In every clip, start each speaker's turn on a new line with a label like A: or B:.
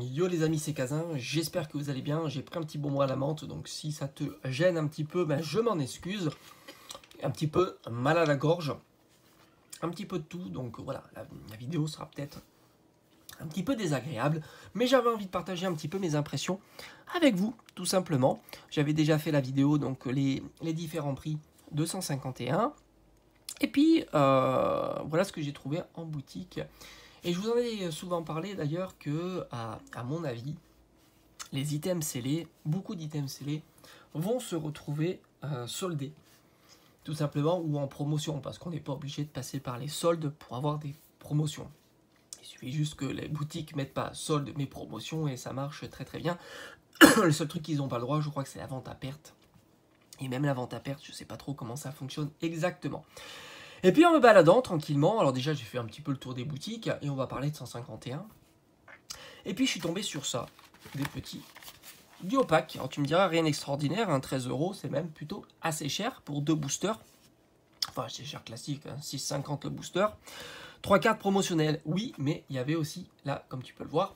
A: Yo les amis, c'est Kazin, j'espère que vous allez bien. J'ai pris un petit bonbon à la menthe, donc si ça te gêne un petit peu, ben je m'en excuse. Un petit peu mal à la gorge, un petit peu de tout, donc voilà, la vidéo sera peut-être un petit peu désagréable, mais j'avais envie de partager un petit peu mes impressions avec vous, tout simplement. J'avais déjà fait la vidéo, donc les différents prix 251, et puis voilà ce que j'ai trouvé en boutique. Et je vous en ai souvent parlé d'ailleurs que, à mon avis, les items scellés, beaucoup d'items scellés, vont se retrouver soldés, tout simplement, ou en promotion, parce qu'on n'est pas obligé de passer par les soldes pour avoir des promotions. Il suffit juste que les boutiques mettent pas soldes mais promotions et ça marche très très bien. Le seul truc qu'ils n'ont pas le droit, je crois que c'est la vente à perte. Et même la vente à perte, je sais pas trop comment ça fonctionne exactement. Et puis en me baladant tranquillement, alors déjà j'ai fait un petit peu le tour des boutiques et on va parler de 151. Et puis je suis tombé sur ça, des petits duo-pack. Alors tu me diras rien d'extraordinaire, hein, 13 €, c'est même plutôt assez cher pour 2 boosters. Enfin c'est cher classique, hein, 6,50 le booster. 3 cartes promotionnelles, oui, mais il y avait aussi, là comme tu peux le voir,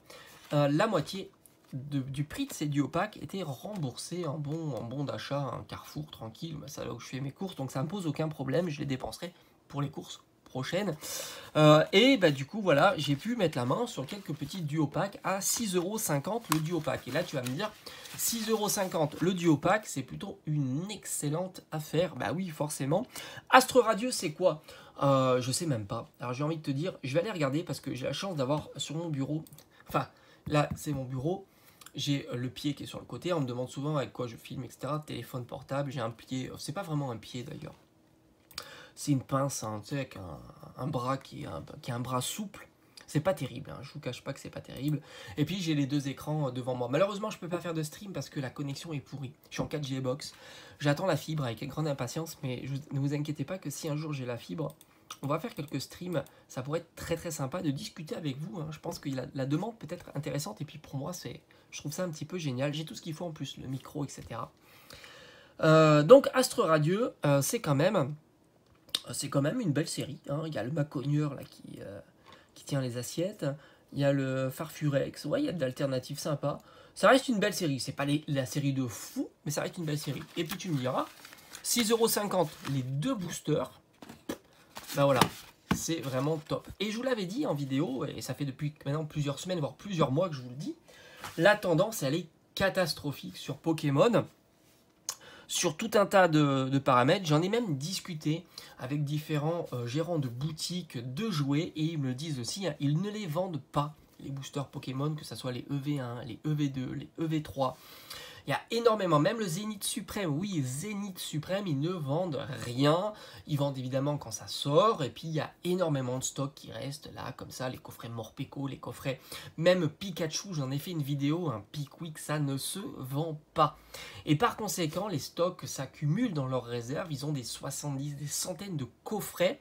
A: la moitié du prix de ces duo-packs était remboursé en bon d'achat, un Carrefour tranquille, bah, c'est là où je fais mes courses, donc ça ne me pose aucun problème, je les dépenserai pour les courses prochaines. Et bah, du coup, voilà, j'ai pu mettre la main sur quelques petits duo-packs à 6,50 € le duo-pack. Et là, tu vas me dire, 6,50 € le duo-pack, c'est plutôt une excellente affaire. Bah oui, forcément. Astre Radieux, c'est quoi? Je sais même pas. Alors, j'ai envie de te dire, je vais aller regarder parce que j'ai la chance d'avoir sur mon bureau, enfin, là, c'est mon bureau. J'ai le pied qui est sur le côté. On me demande souvent avec quoi je filme, etc. Téléphone portable. J'ai un pied. C'est pas vraiment un pied d'ailleurs. C'est une pince, hein, tu sais, avec un bras qui est un bras souple. C'est pas terrible, hein, je vous cache pas que c'est pas terrible. Et puis j'ai les deux écrans devant moi. Malheureusement, je peux pas faire de stream parce que la connexion est pourrie. Je suis en 4G box. J'attends la fibre avec grande impatience, mais ne vous inquiétez pas que si un jour j'ai la fibre, on va faire quelques streams. Ça pourrait être très très sympa de discuter avec vous, hein. Je pense que la demande peut être intéressante. Et puis pour moi, je trouve ça un petit peu génial. J'ai tout ce qu'il faut en plus, le micro, etc. Donc Astre Radieux, c'est quand même une belle série, hein. Il y a le Macogneur là qui tient les assiettes. Il y a le Farfurex. Ouais, il y a de l'alternative sympa. Ça reste une belle série. C'est pas la série de fou, mais ça reste une belle série. Et puis tu me diras, 6,50 € les deux boosters. Ben voilà, c'est vraiment top. Et je vous l'avais dit en vidéo, et ça fait depuis maintenant plusieurs semaines, voire plusieurs mois que je vous le dis, la tendance, elle est catastrophique sur Pokémon. Sur tout un tas de paramètres. J'en ai même discuté avec différents gérants de boutiques de jouets et ils me le disent aussi, hein, ils ne les vendent pas, les boosters Pokémon, que ce soit les EV1, les EV2, les EV3. Il y a énormément, même le Zénith Suprême, oui, Zénith Suprême, ils ne vendent rien. Ils vendent évidemment quand ça sort, et puis il y a énormément de stocks qui restent là, comme ça, les coffrets Morpeko, les coffrets, même Pikachu, j'en ai fait une vidéo, un Pickwick, ça ne se vend pas. Et par conséquent, les stocks s'accumulent dans leurs réserves, ils ont des 70, des centaines de coffrets,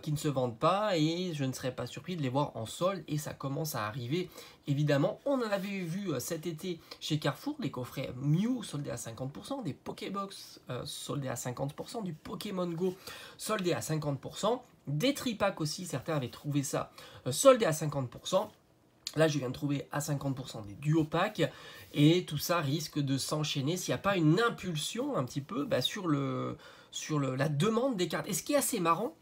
A: qui ne se vendent pas et je ne serais pas surpris de les voir en solde et ça commence à arriver évidemment. On en avait vu cet été chez Carrefour, les coffrets Mew soldés à 50%, des Pokébox soldés à 50%, du Pokémon Go soldé à 50%, des tripacks aussi, certains avaient trouvé ça soldé à 50%. Là, je viens de trouver à 50% des duo-packs et tout ça risque de s'enchaîner s'il n'y a pas une impulsion un petit peu sur la demande des cartes. Et ce qui est assez marrant,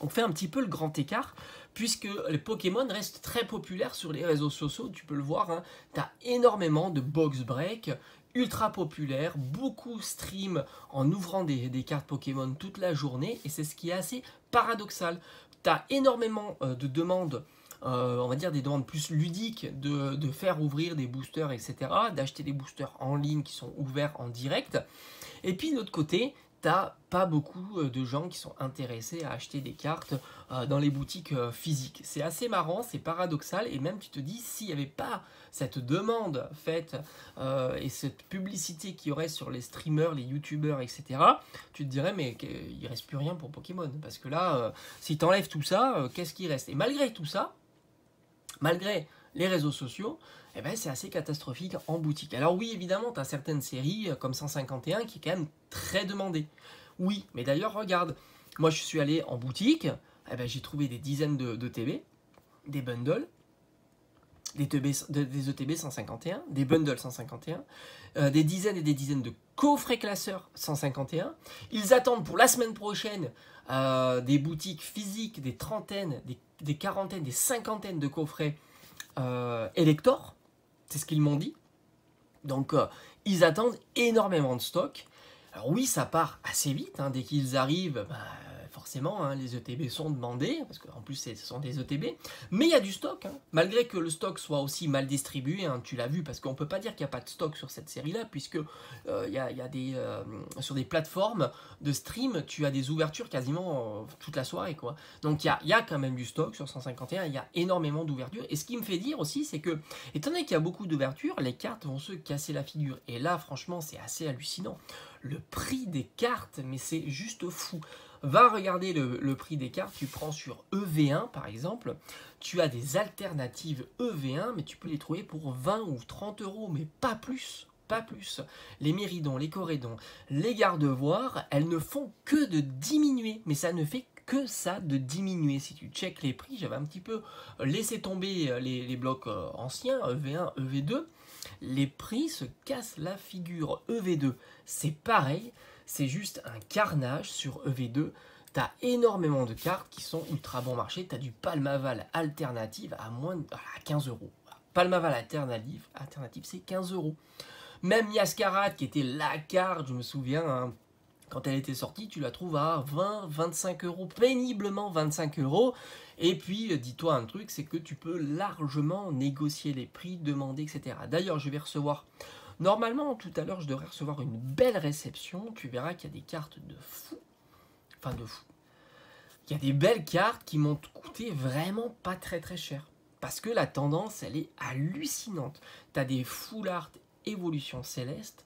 A: on fait un petit peu le grand écart, puisque les Pokémon restent très populaires sur les réseaux sociaux, tu peux le voir, hein, tu as énormément de box break, ultra populaires, beaucoup stream en ouvrant des cartes Pokémon toute la journée, et c'est ce qui est assez paradoxal. Tu as énormément de demandes, on va dire des demandes plus ludiques, de faire ouvrir des boosters, etc., d'acheter des boosters en ligne qui sont ouverts en direct, et puis de l'autre côté, t'as pas beaucoup de gens qui sont intéressés à acheter des cartes dans les boutiques physiques. C'est assez marrant, c'est paradoxal, et même tu te dis, s'il n'y avait pas cette demande faite et cette publicité qu'il y aurait sur les streamers, les youtubeurs, etc., tu te dirais, mais il ne reste plus rien pour Pokémon. Parce que là, si tu enlèves tout ça, qu'est-ce qui reste? Et malgré tout ça, malgré les réseaux sociaux, eh ben, c'est assez catastrophique en boutique. Alors oui, évidemment, tu as certaines séries comme 151 qui est quand même très demandée. Oui, mais d'ailleurs, regarde, moi je suis allé en boutique, eh ben, j'ai trouvé des dizaines de TB, des bundles, des ETB 151, des bundles 151, des dizaines et des dizaines de coffrets classeurs 151. Ils attendent pour la semaine prochaine des boutiques physiques, des trentaines, des quarantaines, des cinquantaines de coffrets Elector. C'est ce qu'ils m'ont dit. Donc, ils attendent énormément de stock. Alors oui, ça part assez vite. Hein, dès qu'ils arrivent, forcément, hein, les ETB sont demandés, parce qu'en plus, ce sont des ETB. Mais il y a du stock. Hein, malgré que le stock soit aussi mal distribué, hein, tu l'as vu, parce qu'on ne peut pas dire qu'il n'y a pas de stock sur cette série-là, puisque sur des plateformes de stream, tu as des ouvertures quasiment toute la soirée, quoi. Donc, il y a quand même du stock sur 151, il y a énormément d'ouvertures. Et ce qui me fait dire aussi, c'est que, étant donné qu'il y a beaucoup d'ouvertures, les cartes vont se casser la figure. Et là, franchement, c'est assez hallucinant. Le prix des cartes, mais c'est juste fou. Va regarder le prix des cartes, tu prends sur EV1 par exemple, tu as des alternatives EV1, mais tu peux les trouver pour 20 ou 30 euros, mais pas plus. Pas plus. Les Méridons, les Corédons, les Gardevoirs, elles ne font que de diminuer, mais ça ne fait que ça de diminuer. Si tu checkes les prix, j'avais un petit peu laissé tomber les blocs anciens, EV1, EV2, les prix se cassent la figure. EV2, c'est pareil, c'est juste un carnage sur EV2. Tu as énormément de cartes qui sont ultra bon marché. Tu as du Palmaval alternative à moins de 15 euros. Palmaval alternative c'est 15 euros. Même Yaskarad, qui était la carte, je me souviens, hein, quand elle était sortie, tu la trouves à 20, 25 euros, péniblement 25 euros. Et puis, dis-toi un truc, c'est que tu peux largement négocier les prix, demander, etc. D'ailleurs, je vais recevoir, normalement, tout à l'heure, je devrais recevoir une belle réception. Tu verras qu'il y a des cartes de fou. Enfin, de fou. Il y a des belles cartes qui m'ont coûté vraiment pas très très cher. Parce que la tendance, elle est hallucinante. Tu as des full art Évolution Céleste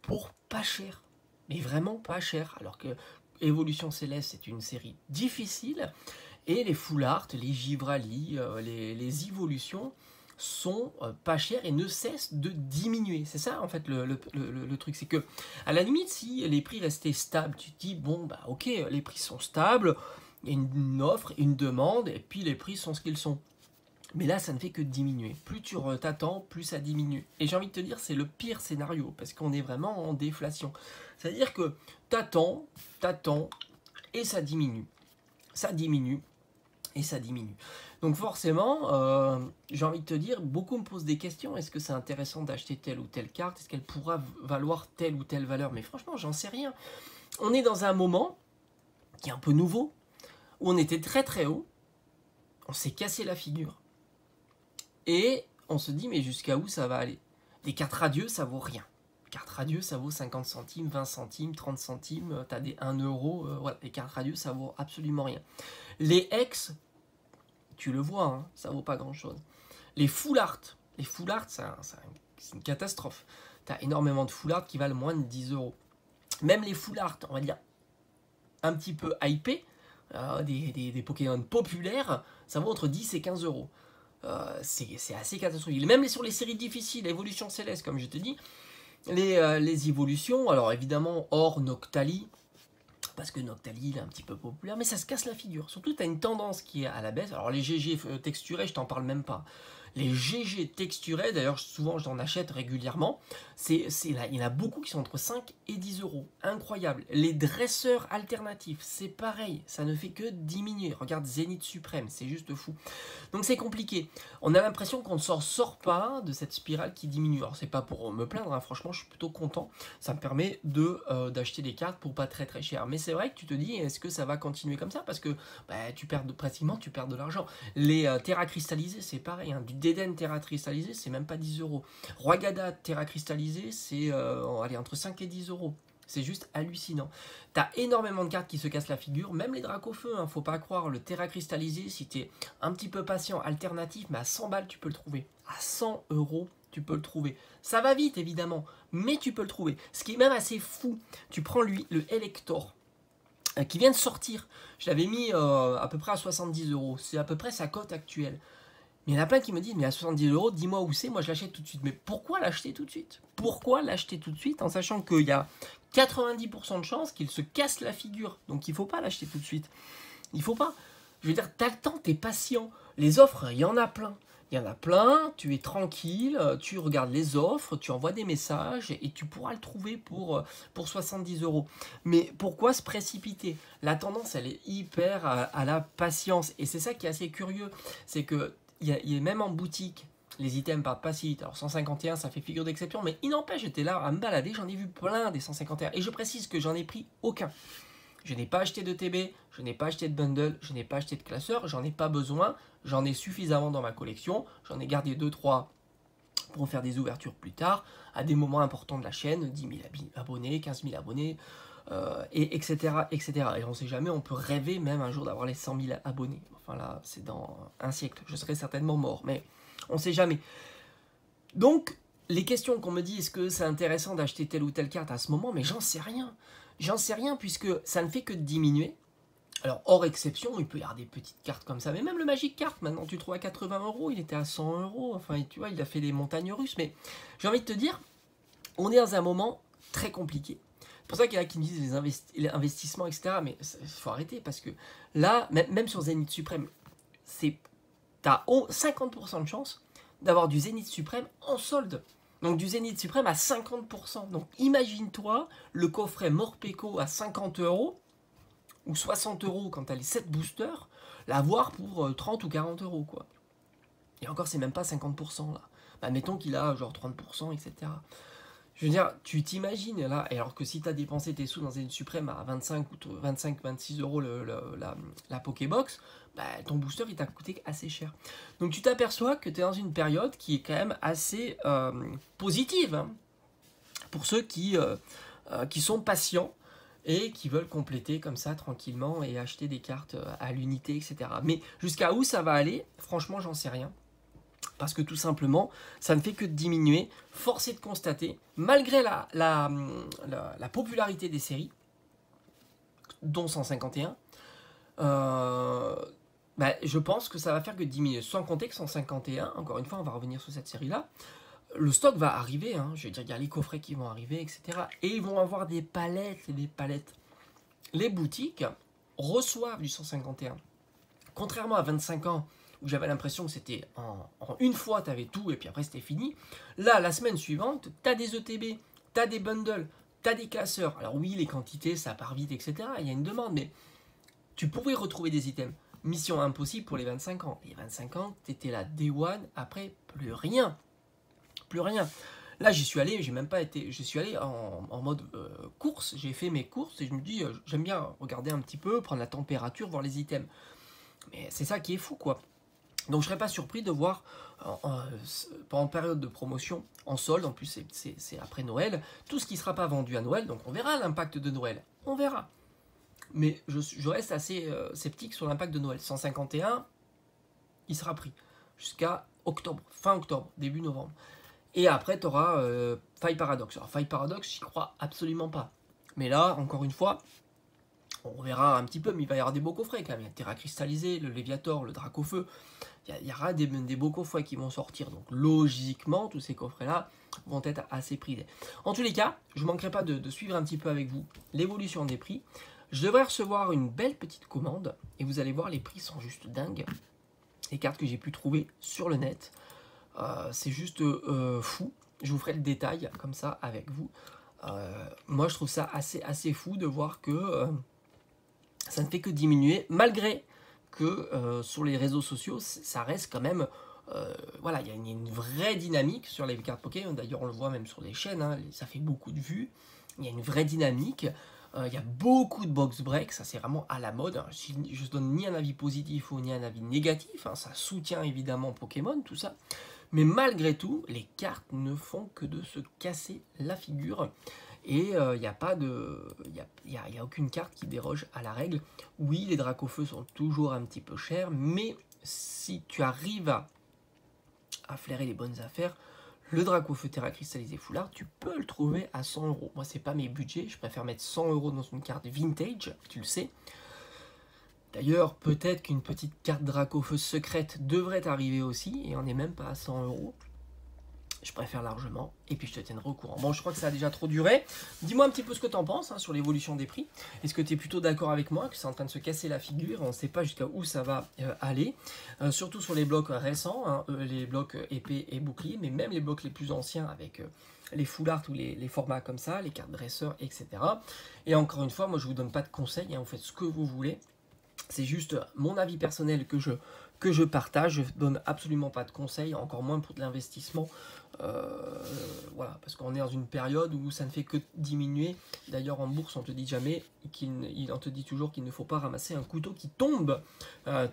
A: pour pas cher. Mais vraiment pas cher. Alors que Évolution Céleste, c'est une série difficile. Et les full art, les Givrali, les évolutions sont pas chères et ne cessent de diminuer. C'est ça en fait le truc. C'est que à la limite, si les prix restaient stables, tu te dis, bon, bah ok, les prix sont stables, il y a une offre, une demande, et puis les prix sont ce qu'ils sont. Mais là, ça ne fait que diminuer. Plus tu t'attends, plus ça diminue. Et j'ai envie de te dire, c'est le pire scénario, parce qu'on est vraiment en déflation. C'est-à-dire que t'attends, et ça diminue. Ça diminue, et ça diminue. Donc forcément, j'ai envie de te dire, beaucoup me posent des questions. Est-ce que c'est intéressant d'acheter telle ou telle carte? Est-ce qu'elle pourra valoir telle ou telle valeur? Mais franchement, j'en sais rien. On est dans un moment qui est un peu nouveau, où on était très très haut, on s'est cassé la figure. Et on se dit, mais jusqu'à où ça va aller? Des cartes radieux, ça vaut rien. Cartes radieux, ça vaut 50 centimes, 20 centimes, 30 centimes, tu as des 1 euro. Voilà, les cartes radieux, ça vaut absolument rien. Les ex, tu le vois, hein, ça vaut pas grand-chose. Les full art, c'est une catastrophe. Tu as énormément de full art qui valent moins de 10 euros. Même les full art, on va dire, un petit peu hypés, des Pokémon populaires, ça vaut entre 10 et 15 euros. C'est assez catastrophique. Même sur les séries difficiles, Évolution Céleste, comme je te dis, les évolutions, alors évidemment hors Noctali, parce que Noctali il est un petit peu populaire, mais ça se casse la figure. Surtout, tu as une tendance qui est à la baisse. Alors les GG texturés, je t'en parle même pas. Les GG texturés, d'ailleurs souvent j'en achète régulièrement, il y en a beaucoup qui sont entre 5 et 10 euros. Incroyable. Les dresseurs alternatifs, c'est pareil, ça ne fait que diminuer. Regarde Zénith Suprême, c'est juste fou. Donc c'est compliqué. On a l'impression qu'on ne s'en sort pas de cette spirale qui diminue. Alors c'est pas pour me plaindre, hein. Franchement je suis plutôt content. Ça me permet d'acheter des cartes pour pas très très cher. Mais c'est vrai que tu te dis, est-ce que ça va continuer comme ça? Parce que tu perds de l'argent. Les terras cristallisées, c'est pareil, hein. Du Déden terra cristallisé, c'est même pas 10 euros. Roigada terra cristallisé, c'est entre 5 et 10 euros. C'est juste hallucinant. T'as énormément de cartes qui se cassent la figure, même les Dracofeu, hein, faut pas croire. Le terra cristallisé, si t'es un petit peu patient, alternatif, mais à 100 balles, tu peux le trouver. À 100 euros, tu peux le trouver. Ça va vite, évidemment, mais tu peux le trouver. Ce qui est même assez fou, tu prends lui, le Elector, qui vient de sortir. Je l'avais mis à peu près à 70 euros. C'est à peu près sa cote actuelle. Mais il y en a plein qui me disent, mais à 70 euros, dis-moi où c'est, moi je l'achète tout de suite. Mais pourquoi l'acheter tout de suite? Pourquoi l'acheter tout de suite en sachant qu'il y a 90% de chances qu'il se casse la figure? Donc il ne faut pas l'acheter tout de suite. Il ne faut pas. Je veux dire, t'as le temps, t'es patient. Les offres, il y en a plein. Il y en a plein, tu es tranquille, tu regardes les offres, tu envoies des messages et tu pourras le trouver pour 70 €. Mais pourquoi se précipiter? La tendance, elle est hyper à la patience. Et c'est ça qui est assez curieux. C'est que il y a même en boutique, les items partent pas si vite. Alors 151, ça fait figure d'exception, mais il n'empêche, j'étais là à me balader, j'en ai vu plein des 151. Et je précise que j'en ai pris aucun. Je n'ai pas acheté de TB, je n'ai pas acheté de bundle, je n'ai pas acheté de classeur, j'en ai pas besoin, j'en ai suffisamment dans ma collection, j'en ai gardé 2-3 pour faire des ouvertures plus tard, à des moments importants de la chaîne, 10 000 abonnés, 15 000 abonnés, et etc., etc. Et on ne sait jamais, on peut rêver même un jour d'avoir les 100 000 abonnés. Enfin là, c'est dans un siècle, je serai certainement mort, mais on ne sait jamais. Donc, les questions qu'on me dit, est-ce que c'est intéressant d'acheter telle ou telle carte à ce moment, mais j'en sais rien. J'en sais rien puisque ça ne fait que diminuer. Alors, hors exception, il peut y avoir des petites cartes comme ça, mais même le Magic Card, maintenant tu le trouves à 80 €, il était à 100 €, enfin tu vois, il a fait des montagnes russes, mais j'ai envie de te dire, on est dans un moment très compliqué. C'est pour ça qu'il y en a qui me disent les investissements, etc., mais il faut arrêter, parce que là, même sur Zénith Suprême, tu as 50% de chance d'avoir du Zénith Suprême en solde. Donc du Zénith Suprême à 50%. Donc imagine-toi le coffret Morpeko à 50 € ou 60 € quand tu as les 7 boosters, l'avoir pour 30 ou 40 € quoi. Et encore, c'est même pas 50% là. Bah, mettons qu'il a genre 30%, etc. Je veux dire, tu t'imagines là, alors que si tu as dépensé tes sous dans Zénith Suprême à 25-26 € la Pokébox, bah, ton booster il t'a coûté assez cher. Donc tu t'aperçois que tu es dans une période qui est quand même assez positive hein, pour ceux qui sont patients et qui veulent compléter comme ça tranquillement et acheter des cartes à l'unité, etc. Mais jusqu'à où ça va aller, franchement j'en sais rien. Parce que tout simplement, ça ne fait que diminuer. Force est de constater, malgré la popularité des séries, dont 151, je pense que ça va faire que diminuer. Sans compter que 151, encore une fois, on va revenir sur cette série-là, le stock va arriver. Hein, je veux dire, il y a les coffrets qui vont arriver, etc. Et ils vont avoir des palettes et des palettes. Les boutiques reçoivent du 151. Contrairement à 25 ans, où j'avais l'impression que c'était en une fois, tu avais tout et puis après c'était fini. Là, la semaine suivante, tu as des ETB, tu as des bundles, tu as des classeurs. Alors oui, les quantités, ça part vite, etc. Il y a une demande, mais tu pouvais retrouver des items. Mission impossible pour les 25 ans. Les 25 ans, tu étais là day one, après plus rien. Plus rien. Là, j'y suis allé, j'ai même pas été. J'y suis allé en mode course. J'ai fait mes courses et je me dis, j'aime bien regarder un petit peu, prendre la température, voir les items. Mais c'est ça qui est fou, quoi. Donc je ne serais pas surpris de voir pendant période de promotion, en solde, en plus c'est après Noël, tout ce qui ne sera pas vendu à Noël, donc on verra l'impact de Noël, on verra. Mais je reste assez sceptique sur l'impact de Noël. 151, il sera pris jusqu'à octobre, fin octobre, début novembre. Et après tu auras Faille Paradox. Alors Faille Paradox, j'y crois absolument pas. Mais là, encore une fois, on verra un petit peu, mais il va y avoir des beaux coffrets quand même. Il y a le Terra Cristallisé, le Léviator, le Dracofeu. Il y aura des beaux coffrets qui vont sortir. Donc logiquement, tous ces coffrets-là vont être assez prisés. En tous les cas, je ne manquerai pas de suivre un petit peu avec vous l'évolution des prix. Je devrais recevoir une belle petite commande. Et vous allez voir, les prix sont juste dingues. Les cartes que j'ai pu trouver sur le net. C'est juste fou. Je vous ferai le détail comme ça avec vous. Moi, je trouve ça assez fou de voir que ça ne fait que diminuer, malgré que sur les réseaux sociaux, ça reste quand même... voilà, il y a une vraie dynamique sur les cartes Pokémon. D'ailleurs, on le voit même sur les chaînes, hein, ça fait beaucoup de vues. Il y a une vraie dynamique. Il y a beaucoup de box break, ça c'est vraiment à la mode. Hein. Je ne donne ni un avis positif ou ni un avis négatif. Hein. Ça soutient évidemment Pokémon, tout ça. Mais malgré tout, les cartes ne font que de se casser la figure. Et il n'y a pas de, y a aucune carte qui déroge à la règle. Oui, les Dracofeu sont toujours un petit peu chers, mais si tu arrives à flairer les bonnes affaires, le Dracofeu Terra Cristallisé Foulard, tu peux le trouver à 100 €. Moi, c'est pas mes budgets, je préfère mettre 100 € dans une carte vintage, tu le sais. D'ailleurs, peut-être qu'une petite carte Dracofeu secrète devrait arriver aussi, et on n'est même pas à 100 €. Je préfère largement, et puis je te tiendrai au courant. Bon, je crois que ça a déjà trop duré. Dis-moi un petit peu ce que tu en penses sur l'évolution des prix. Est-ce que tu es plutôt d'accord avec moi, que c'est en train de se casser la figure, on ne sait pas jusqu'à où ça va aller, surtout sur les blocs récents, les blocs épée et bouclier, mais même les blocs les plus anciens avec les full art ou les formats comme ça, les cartes dresseurs, etc. Et encore une fois, moi je vous donne pas de conseils, vous faites ce que vous voulez. C'est juste mon avis personnel que je partage. Je ne donne absolument pas de conseils, encore moins pour de l'investissement. Voilà, parce qu'on est dans une période où ça ne fait que diminuer. D'ailleurs, en bourse, on te dit jamais on te dit toujours qu'il ne faut pas ramasser un couteau qui tombe,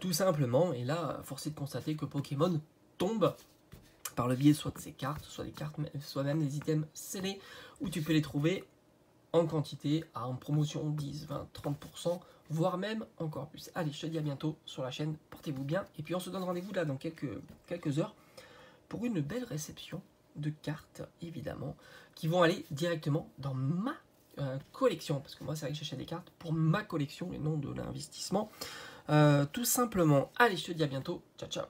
A: tout simplement. Et là, force est de constater que Pokémon tombe par le biais soit de ses cartes, soit même des items scellés, où tu peux les trouver en quantité, en promotion 10, 20, 30%, voire même encore plus. Allez, je te dis à bientôt sur la chaîne, portez-vous bien, et puis on se donne rendez-vous là dans quelques heures pour une belle réception de cartes, évidemment, qui vont aller directement dans ma collection, parce que moi c'est vrai que j'achète des cartes pour ma collection et non de l'investissement, tout simplement. Allez, je te dis à bientôt, ciao ciao.